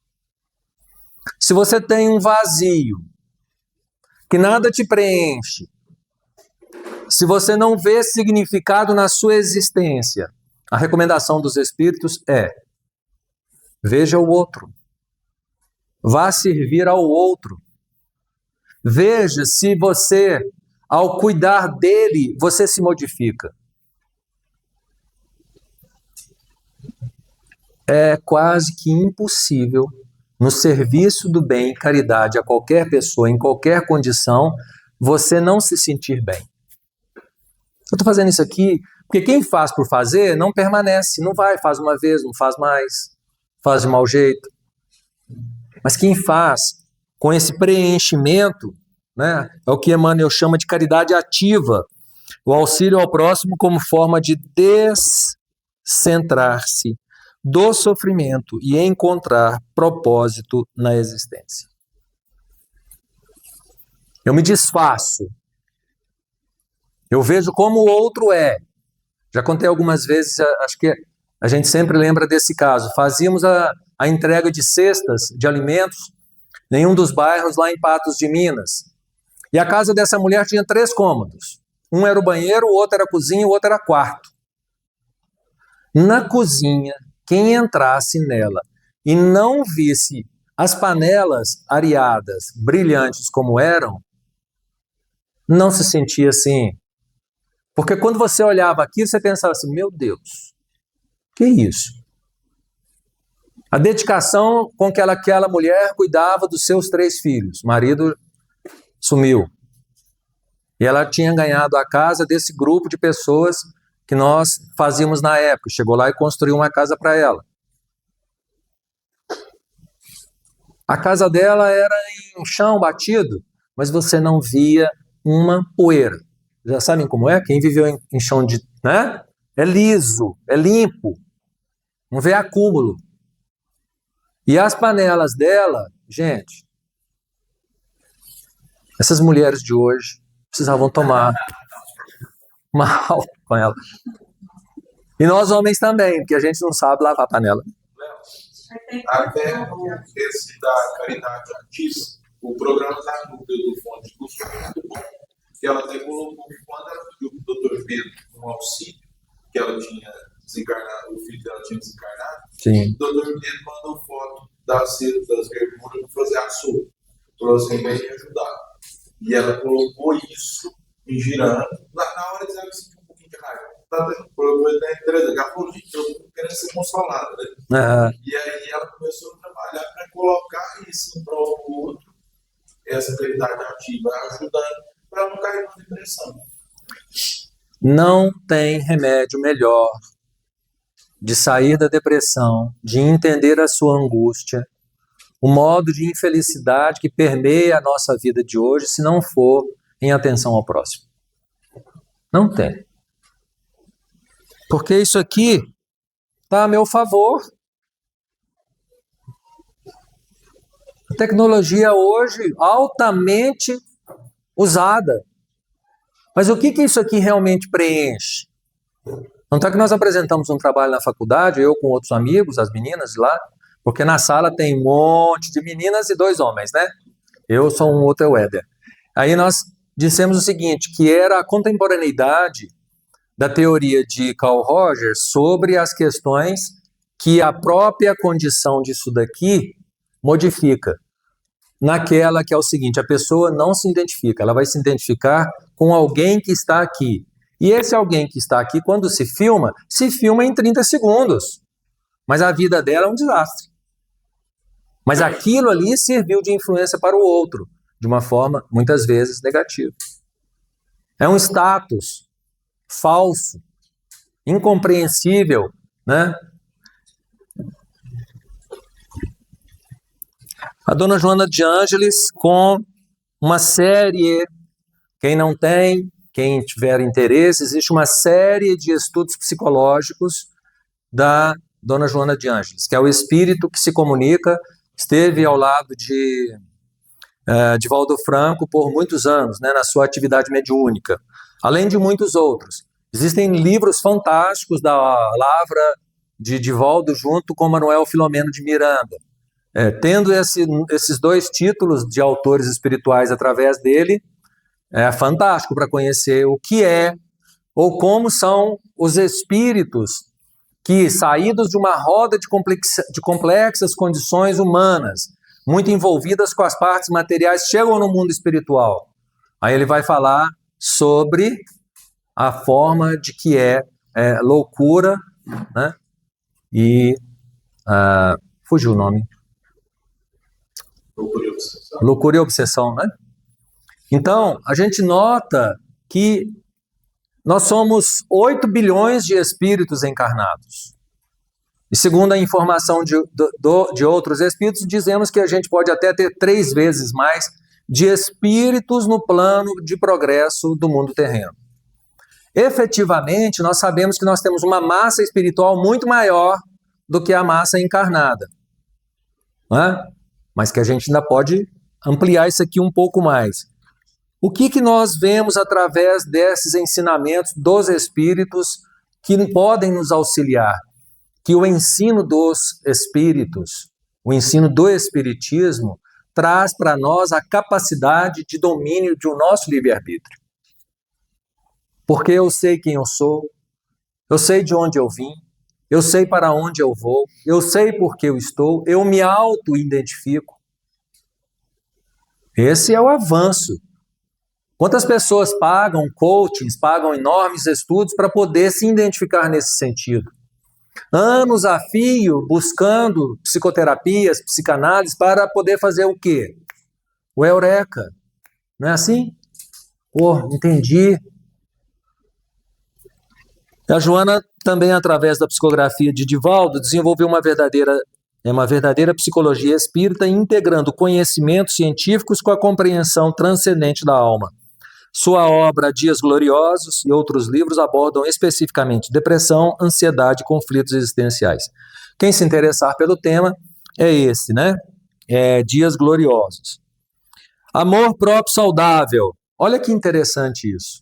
Se você tem um vazio, que nada te preenche, se você não vê significado na sua existência, a recomendação dos espíritos é: veja o outro. Vá servir ao outro. Veja se você, ao cuidar dele, você se modifica. É quase que impossível, no serviço do bem e caridade a qualquer pessoa, em qualquer condição, você não se sentir bem. Eu estou fazendo isso aqui porque quem faz por fazer não permanece, não vai, faz uma vez, não faz mais, faz de mau jeito. Mas quem faz com esse preenchimento, né, é o que Emmanuel chama de caridade ativa, o auxílio ao próximo como forma de descentrar-se do sofrimento e encontrar propósito na existência. Eu me desfaço. Eu vejo como o outro é. Já contei algumas vezes, acho que a gente sempre lembra desse caso. Fazíamos a entrega de cestas de alimentos em um dos bairros lá em Patos de Minas. E a casa dessa mulher tinha 3 cômodos. Um era o banheiro, o outro era a cozinha, o outro era quarto. Na cozinha, quem entrasse nela e não visse as panelas areadas, brilhantes como eram, não se sentia assim. Porque quando você olhava aqui, você pensava assim, meu Deus, que isso? A dedicação com que aquela mulher cuidava dos seus 3 filhos. O marido sumiu. E ela tinha ganhado a casa desse grupo de pessoas que nós fazíamos na época. Chegou lá e construiu uma casa para ela. A casa dela era em chão batido, mas você não via uma poeira. Já sabem como é? Quem viveu em chão de... né? É liso, é limpo. Não vê acúmulo. E as panelas dela, gente, essas mulheres de hoje precisavam tomar uma aula com ela. E nós homens também, porque a gente não sabe lavar a panela. Até esse da caridade ativa, o programa da Núcleo do Fonte do Sul é muito bom, que ela até colocou quando ela pediu para o Dr. Pedro um auxílio, que ela tinha desencarnado, o filho dela tinha desencarnado. Sim. O Dr. Pedro mandou foto das verduras para fazer a sopa, trouxe em vez de ajudar. E ela colocou isso em girando. Na hora de ela sentir um pouquinho de raiva. Tá tendo problema da empresa. Ela falou, gente, eu tô querendo ser consolada, né? E aí ela começou a trabalhar para colocar isso um para o outro, essa caridade ativa, ajudando para não cair na depressão. Não tem remédio melhor de sair da depressão, de entender a sua angústia, o modo de infelicidade que permeia a nossa vida de hoje, se não for em atenção ao próximo. Não tem. Porque isso aqui está a meu favor. A tecnologia hoje altamente usada. Mas o que isso aqui realmente preenche? Não é que nós apresentamos um trabalho na faculdade, eu com outros amigos, as meninas de lá, porque na sala tem um monte de meninas e 2 homens, né? Eu sou um outro, é o Éder. Aí nós dissemos o seguinte, que era a contemporaneidade da teoria de Carl Rogers sobre as questões que a própria condição disso daqui modifica. Naquela que é o seguinte, a pessoa não se identifica, ela vai se identificar com alguém que está aqui. E esse alguém que está aqui, quando se filma em 30 segundos. Mas a vida dela é um desastre. Mas aquilo ali serviu de influência para o outro, de uma forma, muitas vezes, negativa. É um status falso, incompreensível, né? A dona Joana de Ângeles, com uma série, quem não tem, quem tiver interesse, existe uma série de estudos psicológicos da dona Joana de Ângeles, que é o espírito que se comunica, esteve ao lado de Divaldo Franco por muitos anos, né, na sua atividade mediúnica, além de muitos outros. Existem livros fantásticos da Lavra de Divaldo junto com Manuel Filomeno de Miranda. Tendo esses 2 títulos de autores espirituais através dele, é fantástico para conhecer o que é ou como são os espíritos que, saídos de uma roda de complexas condições humanas, muito envolvidas com as partes materiais, chegam no mundo espiritual. Aí ele vai falar sobre a forma de que é loucura, né? E fugiu o nome. Loucura e obsessão, né? Então, a gente nota que nós somos 8 bilhões de espíritos encarnados. E segundo a informação de outros espíritos, dizemos que a gente pode até ter 3 vezes mais de espíritos no plano de progresso do mundo terreno. Efetivamente, nós sabemos que nós temos uma massa espiritual muito maior do que a massa encarnada, né? Mas que a gente ainda pode ampliar isso aqui um pouco mais. O que nós vemos através desses ensinamentos dos espíritos que podem nos auxiliar? Que o ensino dos espíritos, o ensino do espiritismo, traz para nós a capacidade de domínio do nosso livre-arbítrio. porque eu sei quem eu sou, eu sei de onde eu vim, eu sei para onde eu vou, eu sei por que eu estou, eu me auto-identifico. Esse é o avanço. Quantas pessoas pagam coachings, pagam enormes estudos para poder se identificar nesse sentido? Anos a fio buscando psicoterapias, psicanálise para poder fazer o quê? O eureka. Não é assim? Entendi. A Joana também, através da psicografia de Divaldo, desenvolveu uma verdadeira psicologia espírita, integrando conhecimentos científicos com a compreensão transcendente da alma. Sua obra Dias Gloriosos e outros livros abordam especificamente depressão, ansiedade e conflitos existenciais. Quem se interessar pelo tema é esse, né? Dias Gloriosos. Amor próprio saudável. Olha que interessante isso.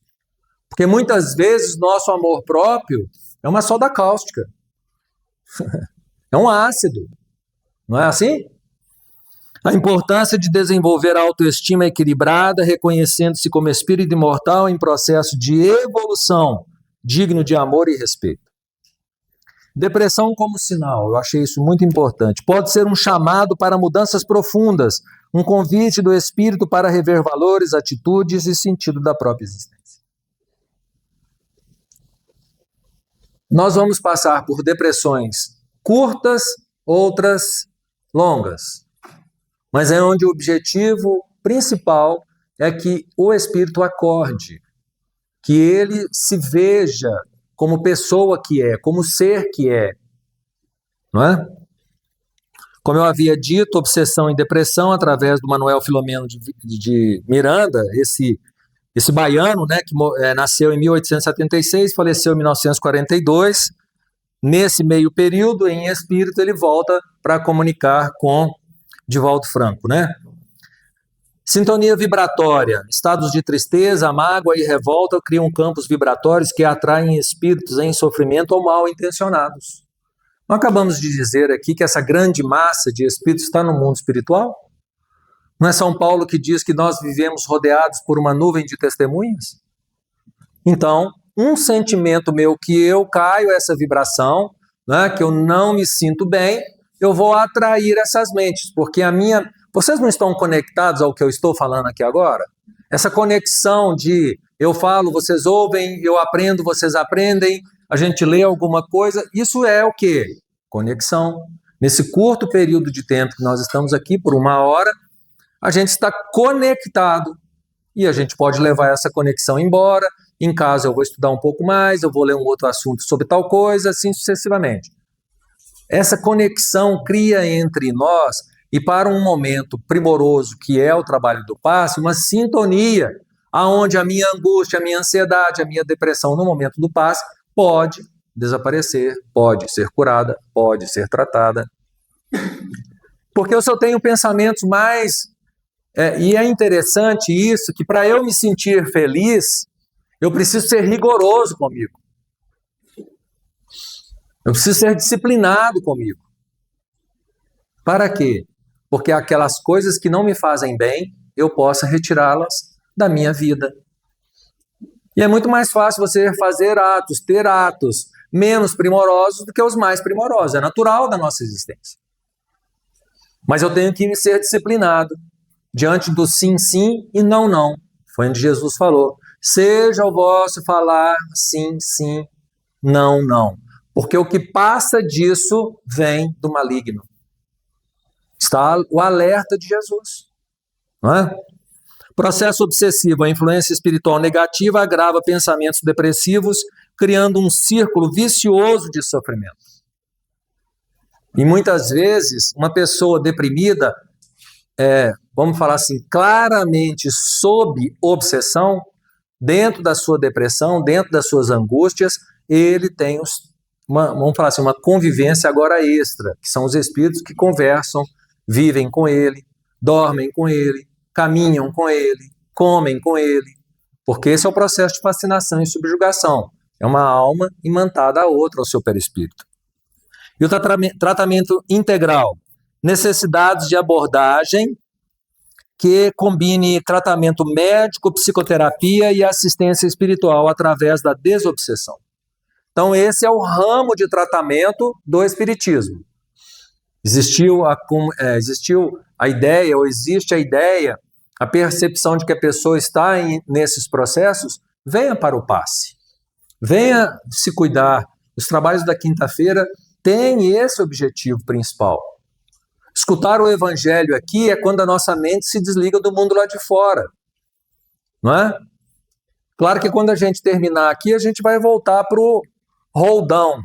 Porque muitas vezes nosso amor próprio é uma soda cáustica. É um ácido. Não é assim? A importância de desenvolver a autoestima equilibrada, reconhecendo-se como espírito imortal em processo de evolução, digno de amor e respeito. Depressão como sinal, eu achei isso muito importante. Pode ser um chamado para mudanças profundas, um convite do espírito para rever valores, atitudes e sentido da própria existência. Nós vamos passar por depressões curtas, outras longas. Mas é onde o objetivo principal é que o espírito acorde, que ele se veja como pessoa que é, como ser que é, não é? Como eu havia dito, obsessão e depressão, através do Manuel Filomeno de Miranda, esse baiano, né, que nasceu em 1876, faleceu em 1942, nesse meio período, em espírito, ele volta para comunicar com Divaldo Franco, né? Sintonia vibratória, estados de tristeza, mágoa e revolta criam campos vibratórios que atraem espíritos em sofrimento ou mal intencionados. Nós acabamos de dizer aqui que essa grande massa de espíritos está no mundo espiritual? Não é São Paulo que diz que nós vivemos rodeados por uma nuvem de testemunhas? Então, um sentimento meu que eu caio essa vibração, né, que eu não me sinto bem, eu vou atrair essas mentes, porque vocês não estão conectados ao que eu estou falando aqui agora? Essa conexão de eu falo, vocês ouvem, eu aprendo, vocês aprendem, a gente lê alguma coisa, isso é o quê? Conexão. Nesse curto período de tempo que nós estamos aqui, por 1 hora, a gente está conectado e a gente pode levar essa conexão embora. Em casa eu vou estudar um pouco mais, eu vou ler um outro assunto sobre tal coisa, assim sucessivamente. Essa conexão cria entre nós, e para um momento primoroso que é o trabalho do passe, uma sintonia, aonde a minha angústia, a minha ansiedade, a minha depressão no momento do passe pode desaparecer, pode ser curada, pode ser tratada. Porque se eu tenho pensamentos mais... e é interessante isso, que para eu me sentir feliz, eu preciso ser rigoroso comigo. Eu preciso ser disciplinado comigo. Para quê? Porque aquelas coisas que não me fazem bem, eu possa retirá-las da minha vida. E é muito mais fácil você ter atos menos primorosos do que os mais primorosos. É natural da nossa existência. Mas eu tenho que ser disciplinado diante do sim, sim e não, não. Foi onde Jesus falou. Seja o vosso falar sim, sim, não, não. Porque o que passa disso vem do maligno. Está o alerta de Jesus. Não é? Processo obsessivo. A influência espiritual negativa agrava pensamentos depressivos, criando um círculo vicioso de sofrimento. E muitas vezes, uma pessoa deprimida, vamos falar assim, claramente sob obsessão, dentro da sua depressão, dentro das suas angústias, ele tem vamos falar assim, uma convivência agora extra, que são os espíritos que conversam, vivem com ele, dormem com ele, caminham com ele, comem com ele, porque esse é o processo de fascinação e subjugação. É uma alma imantada a outra, ao seu perispírito. E o tratamento integral, necessidades de abordagem que combine tratamento médico, psicoterapia e assistência espiritual através da desobsessão. Então, esse é o ramo de tratamento do espiritismo. Existiu a ideia, ou existe a ideia, a percepção de que a pessoa está nesses processos, venha para o passe. Venha se cuidar. Os trabalhos da quinta-feira têm esse objetivo principal. Escutar o evangelho aqui é quando a nossa mente se desliga do mundo lá de fora. Não é? Claro que quando a gente terminar aqui, a gente vai voltar para o roldão.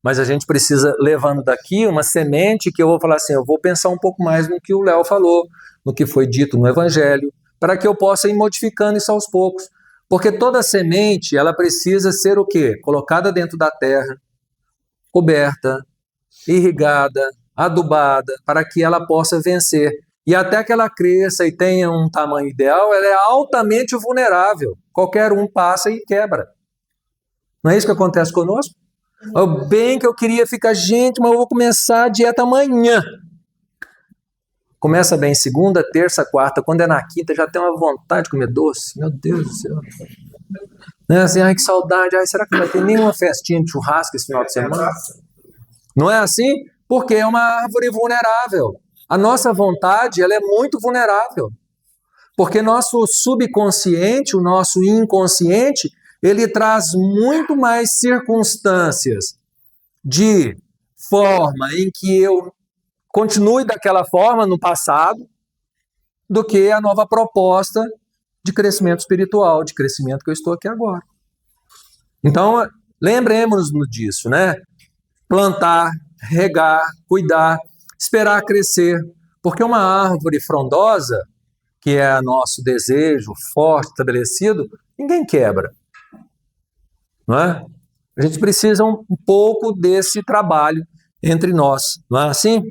Mas a gente precisa, levando daqui uma semente que eu vou falar assim, eu vou pensar um pouco mais no que o Léo falou, no que foi dito no evangelho, para que eu possa ir modificando isso aos poucos. Porque toda semente, ela precisa ser o quê? Colocada dentro da terra, coberta, irrigada, adubada, para que ela possa vencer. E até que ela cresça e tenha um tamanho ideal, ela é altamente vulnerável. Qualquer um passa e quebra. Não é isso que acontece conosco? Bem que eu queria ficar, gente, mas eu vou começar a dieta amanhã. Começa bem segunda, terça, quarta, quando é na quinta já tem uma vontade de comer doce. Meu Deus do céu. Né? Assim, ai, que saudade. Ai, será que não vai ter nenhuma festinha de churrasco esse final de semana? Não é assim? Porque é uma árvore vulnerável. A nossa vontade, ela é muito vulnerável. Porque nosso subconsciente, o nosso inconsciente, ele traz muito mais circunstâncias de forma em que eu continue daquela forma no passado do que a nova proposta de crescimento espiritual, de crescimento que eu estou aqui agora. Então, lembremos-nos disso, né? Plantar, regar, cuidar, esperar crescer, porque uma árvore frondosa, que é nosso desejo forte, estabelecido, ninguém quebra. Não é? A gente precisa um pouco desse trabalho entre nós, não é assim?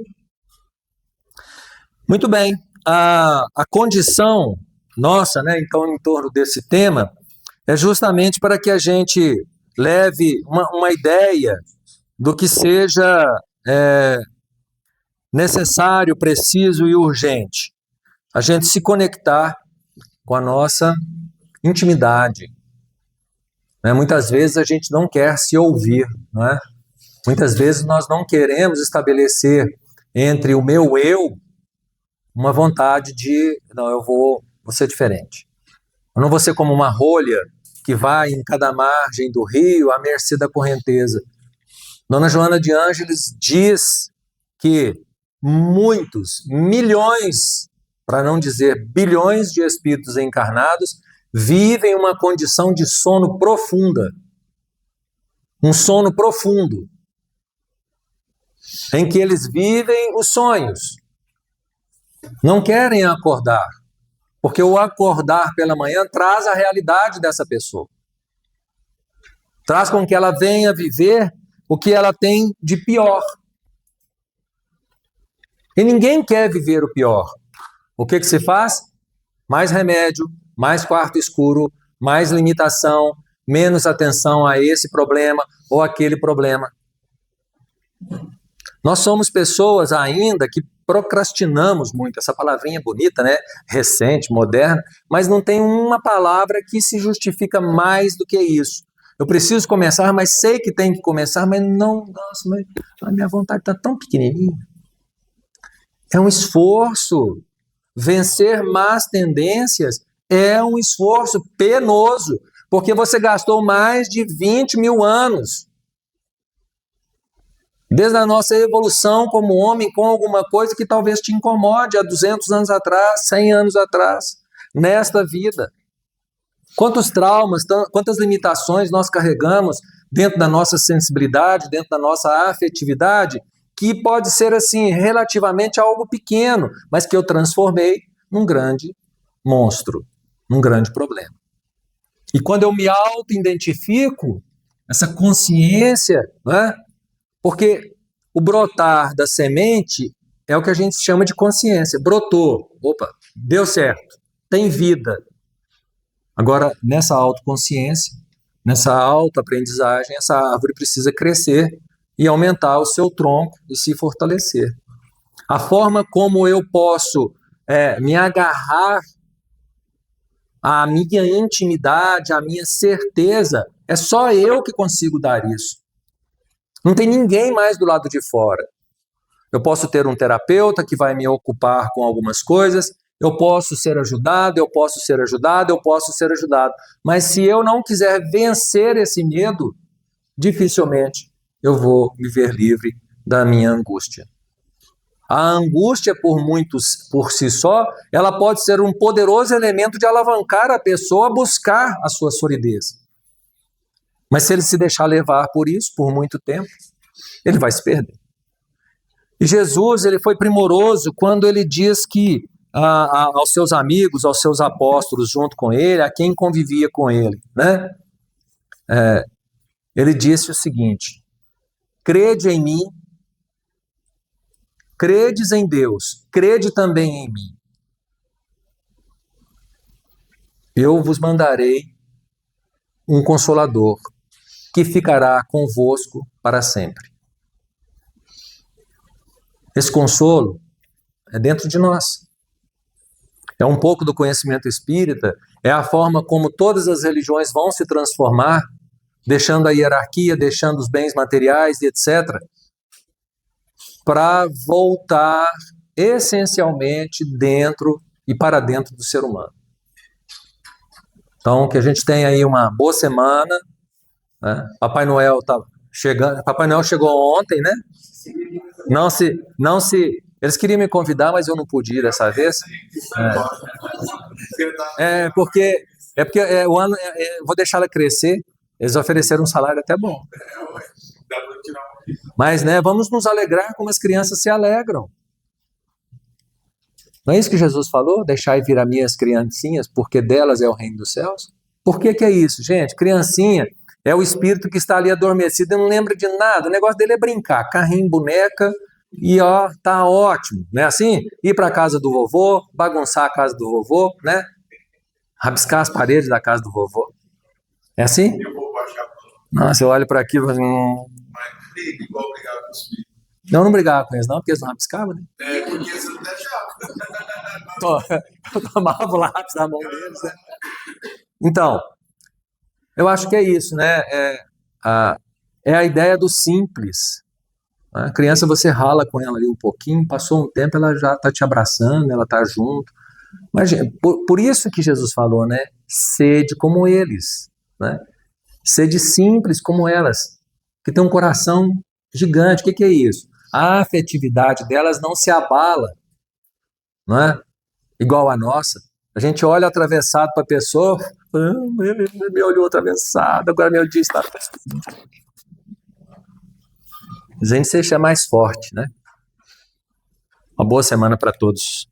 Muito bem, a condição nossa, né, então, em torno desse tema, é justamente para que a gente leve uma ideia do que seja necessário, preciso e urgente. A gente se conectar com a nossa intimidade. Né? Muitas vezes a gente não quer se ouvir, não é? Muitas vezes nós não queremos estabelecer entre o meu eu uma vontade de, não, eu vou ser diferente. Eu não vou ser como uma rolha que vai em cada margem do rio à mercê da correnteza. Dona Joana de Ângeles diz que muitos, milhões, para não dizer bilhões de espíritos encarnados, vivem uma condição de sono profunda. Um sono profundo, em que eles vivem os sonhos. Não querem acordar, porque o acordar pela manhã traz a realidade dessa pessoa. Traz com que ela venha viver o que ela tem de pior. E ninguém quer viver o pior. O que se faz? Mais remédio, mais quarto escuro, mais limitação, menos atenção a esse problema ou aquele problema. Nós somos pessoas ainda que procrastinamos muito. Essa palavrinha bonita, né? Recente, moderna, mas não tem uma palavra que se justifica mais do que isso. Eu preciso começar, mas sei que tem que começar, mas não, nossa, mas a minha vontade está tão pequenininha. É um esforço. Vencer más tendências é um esforço penoso, porque você gastou mais de 20 mil anos. Desde a nossa evolução como homem, com alguma coisa que talvez te incomode há 200 anos atrás, 100 anos atrás, nesta vida. Quantos traumas, quantas limitações nós carregamos dentro da nossa sensibilidade, dentro da nossa afetividade, que pode ser assim, relativamente algo pequeno, mas que eu transformei num grande monstro, num grande problema. E quando eu me auto-identifico, essa consciência, né? Porque o brotar da semente é o que a gente chama de consciência. Brotou, opa, deu certo, tem vida. Agora, nessa autoconsciência, nessa autoaprendizagem, essa árvore precisa crescer e aumentar o seu tronco e se fortalecer. A forma como eu posso me agarrar à minha intimidade, à minha certeza. É só eu que consigo dar isso. Não tem ninguém mais do lado de fora. Eu posso ter um terapeuta que vai me ocupar com algumas coisas, eu posso ser ajudado, eu posso ser ajudado, eu posso ser ajudado. Mas se eu não quiser vencer esse medo, dificilmente eu vou me ver livre da minha angústia. A angústia por si só, ela pode ser um poderoso elemento de alavancar a pessoa a buscar a sua solidez. Mas se ele se deixar levar por isso, por muito tempo, ele vai se perder. E Jesus, ele foi primoroso quando ele diz que aos seus amigos, aos seus apóstolos junto com ele, a quem convivia com ele, né? Ele disse o seguinte: crede em mim, credes em Deus, crede também em mim. Eu vos mandarei um Consolador, que ficará convosco para sempre. Esse consolo é dentro de nós. É um pouco do conhecimento espírita, é a forma como todas as religiões vão se transformar, deixando a hierarquia, deixando os bens materiais, etc., para voltar essencialmente dentro e para dentro do ser humano. Então, que a gente tenha aí uma boa semana, né? Papai Noel está chegando. Papai Noel chegou ontem, né? Eles queriam me convidar, mas eu não pude ir dessa vez. Porque o ano, vou deixar ela crescer. Eles ofereceram um salário até bom. Mas, né, vamos nos alegrar como as crianças se alegram. Não é isso que Jesus falou? Deixai vir a minhas criancinhas, porque delas é o reino dos céus? Por que é isso, gente? Criancinha é o espírito que está ali adormecido e não lembra de nada. O negócio dele é brincar, carrinho, boneca, e tá ótimo, não é assim? Ir para a casa do vovô, bagunçar a casa do vovô, né? Rabiscar as paredes da casa do vovô. É assim? Nossa, eu olho para aqui e falo não brigava com eles não, porque eles não rabiscavam, né? Porque você não deixava. Eu tomava o lápis na mão deles, né? Então, eu acho que é isso, né? É a ideia do simples. A criança, você rala com ela ali um pouquinho, passou um tempo, ela já está te abraçando, ela está junto. Mas, por isso que Jesus falou, né? Sede como eles, né? Sede simples como elas, que tem um coração gigante. O que é isso? A afetividade delas não se abala, não é? Igual a nossa. A gente olha atravessado para a pessoa, ele me olhou atravessado, agora meu dia está... A gente se deixa mais forte, né? Uma boa semana para todos.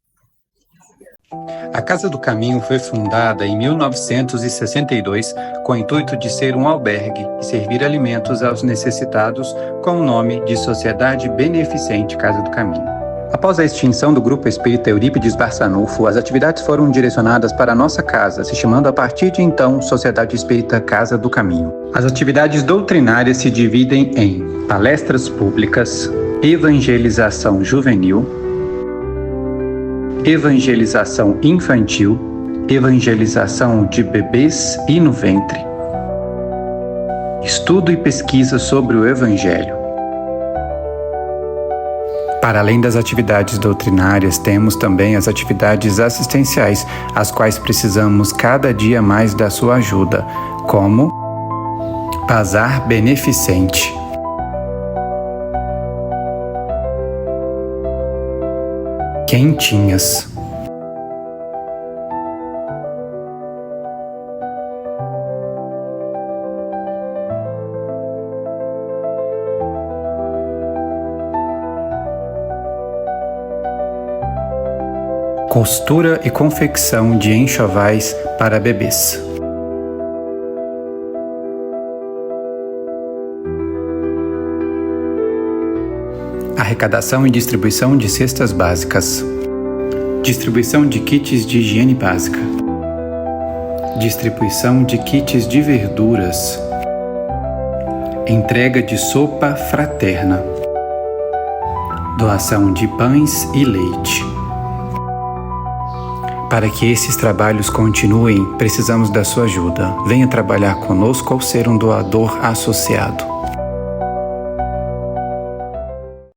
A Casa do Caminho foi fundada em 1962 com o intuito de ser um albergue e servir alimentos aos necessitados com o nome de Sociedade Beneficente Casa do Caminho. Após a extinção do Grupo Espírita Eurípides Barçanufo, as atividades foram direcionadas para a nossa casa, se chamando a partir de então Sociedade Espírita Casa do Caminho. As atividades doutrinárias se dividem em palestras públicas, evangelização juvenil, evangelização infantil, evangelização de bebês e no ventre, estudo e pesquisa sobre o Evangelho. Para além das atividades doutrinárias, temos também as atividades assistenciais, as quais precisamos cada dia mais da sua ajuda, como Bazar Beneficente, Quentinhas, costura e confecção de enxovais para bebês. Arrecadação e distribuição de cestas básicas. Distribuição de kits de higiene básica. Distribuição de kits de verduras. Entrega de sopa fraterna. Doação de pães e leite. Para que esses trabalhos continuem, precisamos da sua ajuda. Venha trabalhar conosco ou ser um doador associado.